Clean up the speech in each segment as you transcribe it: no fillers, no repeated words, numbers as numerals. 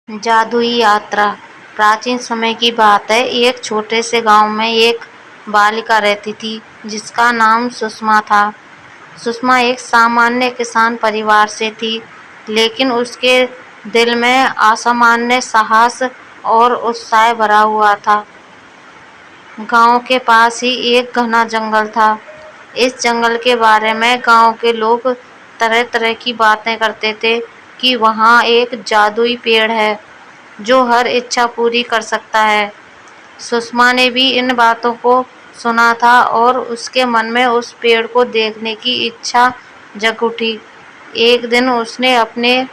जादुई यात्रा। प्राचीन समय की बात है। एक छोटे से गांव में एक बालिका रहती थी जिसका नाम सुषमा था। सुषमा एक सामान्य किसान परिवार से थी, लेकिन उसके दिल में असामान्य साहस और उत्साह भरा हुआ था। गांव के पास ही एक घना जंगल था। इस जंगल के बारे में गांव के लोग तरह तरह की बातें करते थे कि वहाँ एक जादुई पेड़ है जो हर इच्छा पूरी कर सकता है। सुषमा ने भी इन बातों को सुना था और उसके मन में उस पेड़ को देखने की इच्छा जग उठी। एक दिन उसने अपने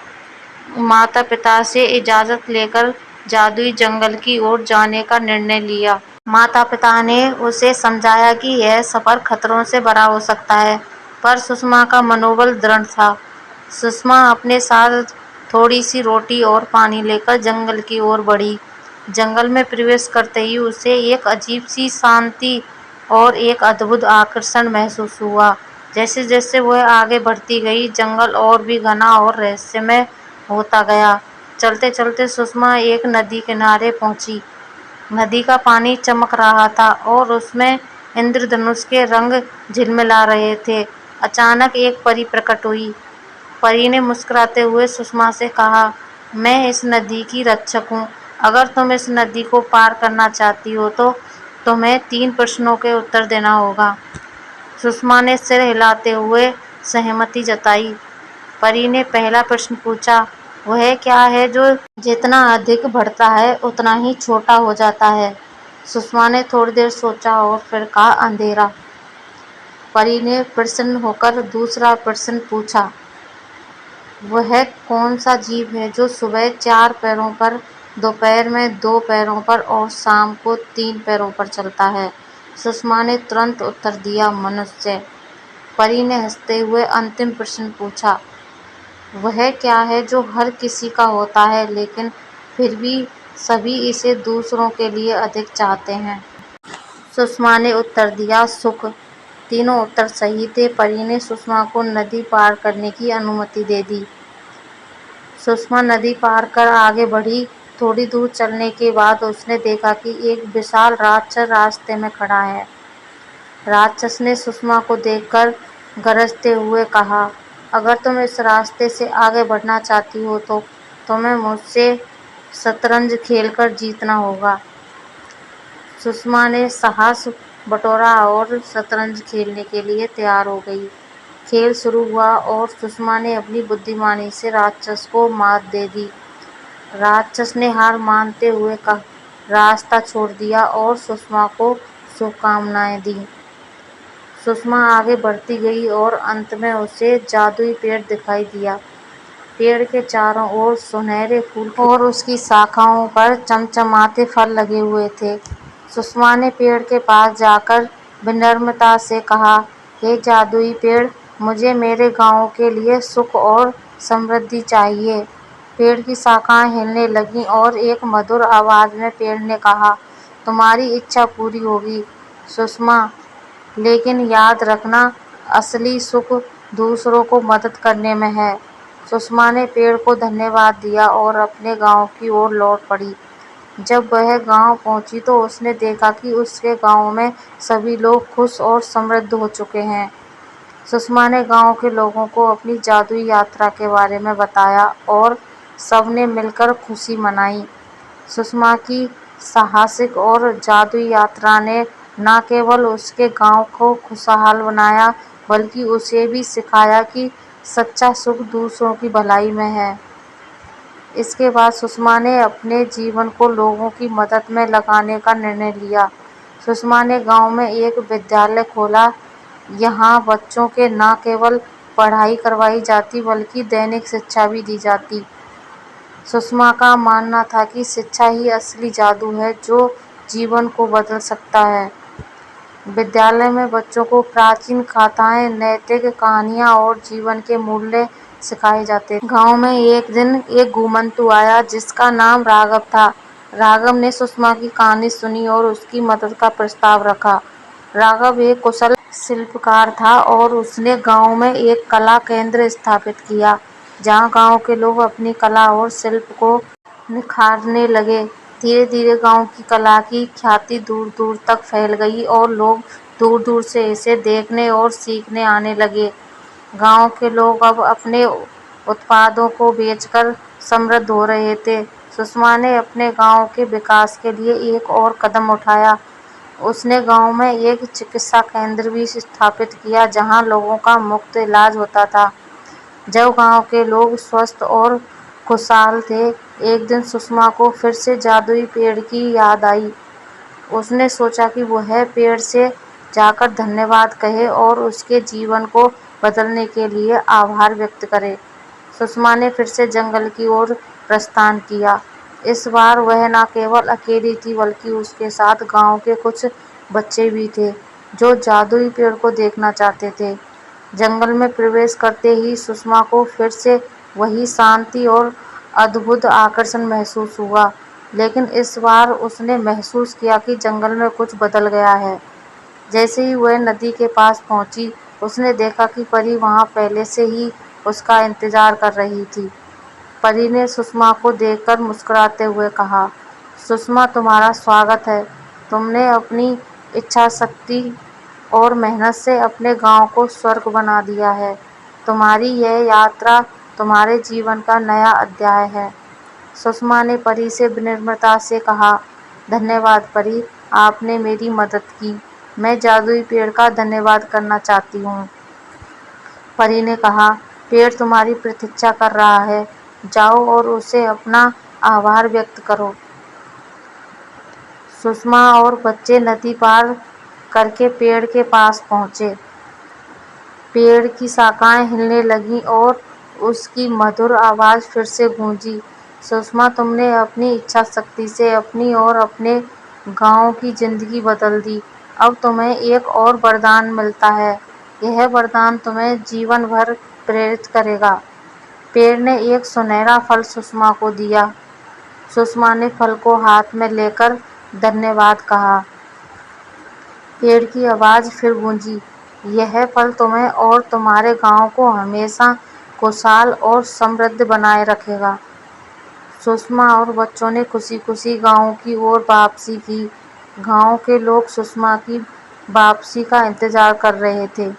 माता पिता से इजाज़त लेकर जादुई जंगल की ओर जाने का निर्णय लिया। माता पिता ने उसे समझाया कि यह सफ़र खतरों से भरा हो सकता है, पर सुषमा का मनोबल दृढ़ था। सुषमा अपने साथ थोड़ी सी रोटी और पानी लेकर जंगल की ओर बढ़ी। जंगल में प्रवेश करते ही उसे एक अजीब सी शांति और एक अद्भुत आकर्षण महसूस हुआ। जैसे जैसे वह आगे बढ़ती गई, जंगल और भी घना और रहस्यमय होता गया। चलते चलते सुषमा एक नदी किनारे पहुंची। नदी का पानी चमक रहा था और उसमें इंद्रधनुष के रंग झिलमिला रहे थे। अचानक एक परी प्रकट हुई। परी ने मुस्कुराते हुए सुषमा से कहा, मैं इस नदी की रक्षक हूँ। अगर तुम इस नदी को पार करना चाहती हो तो तुम्हें 3 प्रश्नों के उत्तर देना होगा। सुषमा ने सिर हिलाते हुए सहमति जताई। परी ने पहला प्रश्न पूछा, वह क्या है जो जितना अधिक बढ़ता है उतना ही छोटा हो जाता है? सुषमा ने थोड़ी देर सोचा और फिर कहा, अंधेरा। परी ने प्रसन्न होकर दूसरा प्रश्न पूछा, वह कौन सा जीव है जो सुबह 4 पैरों पर, दोपहर में 2 पैरों पर और शाम को 3 पैरों पर चलता है? सुषमा ने तुरंत उत्तर दिया, मनुष्य। परी ने हंसते हुए अंतिम प्रश्न पूछा, वह क्या है जो हर किसी का होता है लेकिन फिर भी सभी इसे दूसरों के लिए अधिक चाहते हैं? सुषमा ने उत्तर दिया, सुख। तीनों उत्तर सही थे। परी ने सुषमा को नदी पार करने की अनुमति दे दी। सुषमा नदी पार कर आगे बढ़ी। थोड़ी दूर चलने के बाद उसने देखा कि एक विशाल राक्षस रास्ते में खड़ा है। राक्षस ने सुषमा को देखकर गरजते हुए कहा, अगर तुम इस रास्ते से आगे बढ़ना चाहती हो तो तुम्हें मुझसे शतरंज खेलकर जीतना होगा। सुषमा ने साहस बटोरा और शतरंज खेलने के लिए तैयार हो गई। खेल शुरू हुआ और सुषमा ने अपनी बुद्धिमानी से राक्षस को मात दे दी। राक्षस ने हार मानते हुए रास्ता छोड़ दिया और सुषमा को शुभकामनाएं दी। सुषमा आगे बढ़ती गई और अंत में उसे जादुई पेड़ दिखाई दिया। पेड़ के चारों ओर सुनहरे फूल और उसकी शाखाओं पर चमचमाते फल लगे हुए थे। सुषमा ने पेड़ के पास जाकर विनम्रता से कहा, हे जादुई पेड़, मुझे मेरे गांव के लिए सुख और समृद्धि चाहिए। पेड़ की शाखाएं हिलने लगीं और एक मधुर आवाज में पेड़ ने कहा, तुम्हारी इच्छा पूरी होगी सुषमा, लेकिन याद रखना, असली सुख दूसरों को मदद करने में है। सुषमा ने पेड़ को धन्यवाद दिया और अपने गांव की ओर लौट पड़ी। जब वह गांव पहुंची तो उसने देखा कि उसके गांव में सभी लोग खुश और समृद्ध हो चुके हैं। सुषमा ने गांव के लोगों को अपनी जादुई यात्रा के बारे में बताया और सबने मिलकर खुशी मनाई। सुषमा की साहसिक और जादुई यात्रा ने न केवल उसके गांव को खुशहाल बनाया, बल्कि उसे भी सिखाया कि सच्चा सुख दूसरों की भलाई में है। इसके बाद सुषमा ने अपने जीवन को लोगों की मदद में लगाने का निर्णय लिया। सुषमा ने गांव में एक विद्यालय खोला। यहाँ बच्चों के न केवल पढ़ाई करवाई जाती बल्कि दैनिक शिक्षा भी दी जाती। सुषमा का मानना था कि शिक्षा ही असली जादू है जो जीवन को बदल सकता है। विद्यालय में बच्चों को प्राचीन कथाएं, नैतिक कहानियां और जीवन के मूल्य सिखाए जाते थे। गांव में एक दिन एक घुमंतु आया जिसका नाम राघव था। राघव ने सुषमा की कहानी सुनी और उसकी मदद का प्रस्ताव रखा। राघव एक कुशल शिल्पकार था और उसने गांव में एक कला केंद्र स्थापित किया, जहां गांव के लोग अपनी कला और शिल्प को निखारने लगे। धीरे धीरे गांव की कला की ख्याति दूर दूर तक फैल गई और लोग दूर दूर से इसे देखने और सीखने आने लगे। गांव के लोग अब अपने उत्पादों को बेचकर समृद्ध हो रहे थे। सुषमा ने अपने गांव के विकास के लिए एक और कदम उठाया। उसने गांव में एक चिकित्सा केंद्र भी स्थापित किया जहां लोगों का मुफ्त इलाज होता था। जब गांव के लोग स्वस्थ और खुशहाल थे, एक दिन सुषमा को फिर से जादुई पेड़ की याद आई। उसने सोचा कि वह पेड़ से जाकर धन्यवाद कहे और उसके जीवन को बदलने के लिए आभार व्यक्त करे। सुषमा ने फिर से जंगल की ओर प्रस्थान किया। इस बार वह न केवल अकेली थी बल्कि उसके साथ गांव के कुछ बच्चे भी थे जो जादुई पेड़ को देखना चाहते थे। जंगल में प्रवेश करते ही सुषमा को फिर से वही शांति और अद्भुत आकर्षण महसूस हुआ, लेकिन इस बार उसने महसूस किया कि जंगल में कुछ बदल गया है। जैसे ही वह नदी के पास पहुंची, उसने देखा कि परी वहां पहले से ही उसका इंतजार कर रही थी। परी ने सुषमा को देखकर मुस्कुराते हुए कहा, सुषमा, तुम्हारा स्वागत है। तुमने अपनी इच्छा शक्ति और मेहनत से अपने गांव को स्वर्ग बना दिया है। तुम्हारी यह यात्रा तुम्हारे जीवन का नया अध्याय है। सुषमा ने परी से विनम्रता से कहा, धन्यवाद परी, आपने मेरी मदद की। मैं जादुई पेड़ का धन्यवाद करना चाहती हूँ। परी ने कहा, पेड़ तुम्हारी प्रतीक्षा कर रहा है। जाओ और उसे अपना आभार व्यक्त करो। सुषमा और बच्चे नदी पार करके पेड़ के पास पहुंचे। पेड़ की शाखाएं हिलने लगीं और उसकी मधुर आवाज फिर से गूंजी, सुषमा, तुमने अपनी इच्छा शक्ति से अपनी और अपने गांव की जिंदगी बदल दी। अब तुम्हें एक और वरदान मिलता है। यह वरदान तुम्हें जीवन भर प्रेरित करेगा। पेड़ ने एक सुनहरा फल सुषमा को दिया। सुषमा ने फल को हाथ में लेकर धन्यवाद कहा। पेड़ की आवाज फिर गूंजी, यह फल तुम्हें और तुम्हारे गांव को हमेशा खुशहाल और समृद्ध बनाए रखेगा। सुषमा और बच्चों ने खुशी खुशी गांव की ओर वापसी की। गांव के लोग सुषमा की वापसी का इंतजार कर रहे थे।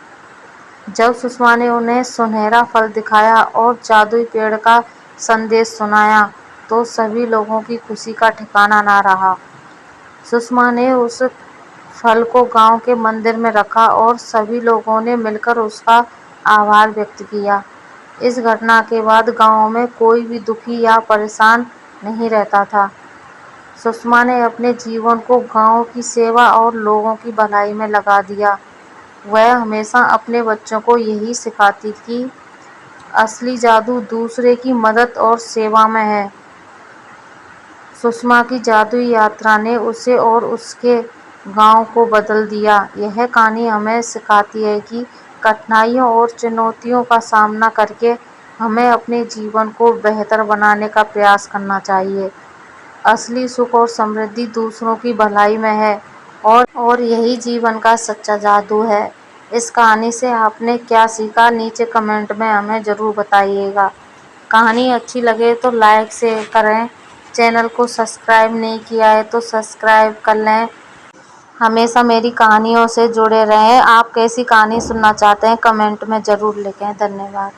जब सुषमा ने उन्हें सुनहरा फल दिखाया और जादुई पेड़ का संदेश सुनाया, तो सभी लोगों की खुशी का ठिकाना ना रहा। सुषमा ने उस फल को गांव के मंदिर में रखा और सभी लोगों ने मिलकर उसका आभार व्यक्त किया। इस घटना के बाद गांव में कोई भी दुखी या परेशान नहीं रहता था। सुषमा ने अपने जीवन को गांव की सेवा और लोगों की भलाई में लगा दिया। वह हमेशा अपने बच्चों को यही सिखाती कि असली जादू दूसरे की मदद और सेवा में है। सुषमा की जादुई यात्रा ने उसे और उसके गांव को बदल दिया। यह कहानी हमें सिखाती है कि कठिनाइयों और चुनौतियों का सामना करके हमें अपने जीवन को बेहतर बनाने का प्रयास करना चाहिए। असली सुख और समृद्धि दूसरों की भलाई में है और यही जीवन का सच्चा जादू है। इस कहानी से आपने क्या सीखा, नीचे कमेंट में हमें ज़रूर बताइएगा। कहानी अच्छी लगे तो लाइक शेयर करें। चैनल को सब्सक्राइब नहीं किया है तो सब्सक्राइब कर लें। हमेशा मेरी कहानियों से जुड़े रहें। आप कैसी कहानी सुनना चाहते हैं कमेंट में ज़रूर लिखें। धन्यवाद।